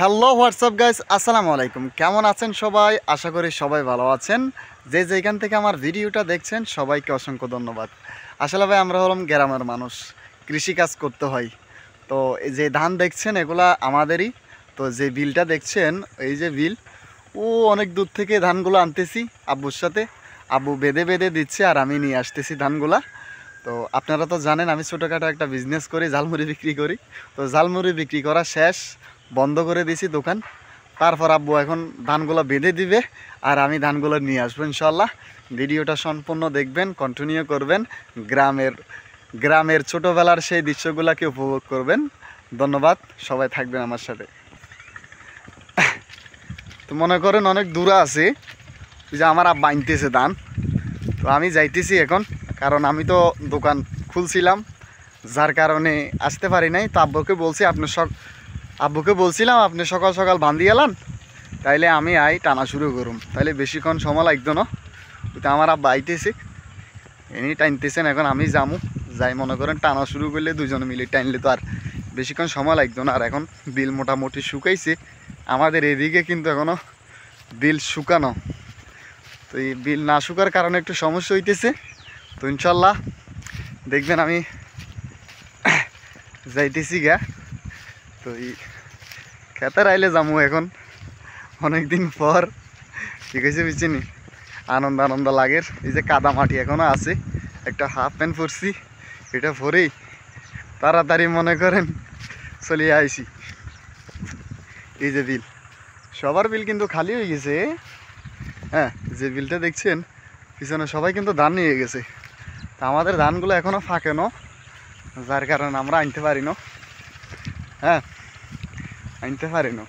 Hello WhatsApp guys, আসসালামু আলাইকুম। কেমন আছেন সবাই? আশা করি সবাই ভালো আছেন। যে যেখান থেকে আমার ভিডিওটা দেখছেন সবাইকে অসংখ্য ধন্যবাদ। আসলে ভাই আমরা হলাম গ্রামের মানুষ, কৃষিকাজ করতে হয়। তো এই যে ধান দেখছেন এগুলা আমাদেরই। তো যে বিলটা দেখছেন, এই যে বিল, ও অনেক দূর থেকে ধানগুলো আনতেছি আব্বুর সাথে। আব্বু বেঁধে বেঁধে দিচ্ছে আর আমি নিয়ে আসতেছি ধানগুলা। তো আপনারা তো জানেন আমি ছোটোখাটো একটা বিজনেস করি, ঝালমুড়ি বিক্রি করি। তো ঝালমুড়ি বিক্রি করা শেষ, বন্ধ করে দিয়েছি দোকান। তারপর আব্বু এখন ধানগুলো বেঁধে দিবে আর আমি ধানগুলো নিয়ে আসবো ইনশাল্লাহ। ভিডিওটা সম্পূর্ণ দেখবেন, কন্টিনিউ করবেন, গ্রামের ছোটোবেলার সেই দৃশ্যগুলোকে উপভোগ করবেন। ধন্যবাদ, সবাই থাকবেন আমার সাথে। তো মনে করেন অনেক দূরে আছে, যে আমার আব্বা আনতেছে ধান। তো আমি যাইতেছি এখন, কারণ আমি তো দোকান খুলছিলাম, যার কারণে আসতে পারি নাই। তো আব্বুকে বলছিলাম আপনি সকাল সকাল বান্ধি এলান, তাইলে আমি টানা শুরু করুম, তাইলে বেশিক্ষণ সময় লাগতো না। তো আমার আব্বা আইতেছে, এনি টানতেছেন, এখন আমি যাই মনে করেন টানা শুরু করলে দুজনে মিলে টানলে তো আর বেশিক্ষণ সময় লাগতো না। আর এখন বিল মোটামুটি শুকাইছে আমাদের এদিকে, কিন্তু এখনও বিল শুকানো। তো এই বিল না শুকার কারণে একটু সমস্যা হইতেছে। তো ইনশাল্লাহ দেখবেন আমি যাইতেছি গা। তো এই খেতের আইলে যাবো এখন, অনেক দিন পর। ঠিক আছে, বুঝছিনি, আনন্দ লাগের। এই যে কাদা মাটি এখনও আছে, একটা হাফ প্যান্ট পরছি, এটা পরেই তাড়াতাড়ি মনে করেন চলে আইছি। এই যে বিল, সবার বিল কিন্তু খালি হয়ে গেছে। হ্যাঁ, যে বিলটা দেখছেন পিছনে সবাই কিন্তু ধান নিয়ে গেছে। তা আমাদের ধানগুলো এখনও ফাঁকে না, যার কারণে আমরা আনতে পারি না। হ্যাঁ, আনতে পারি না।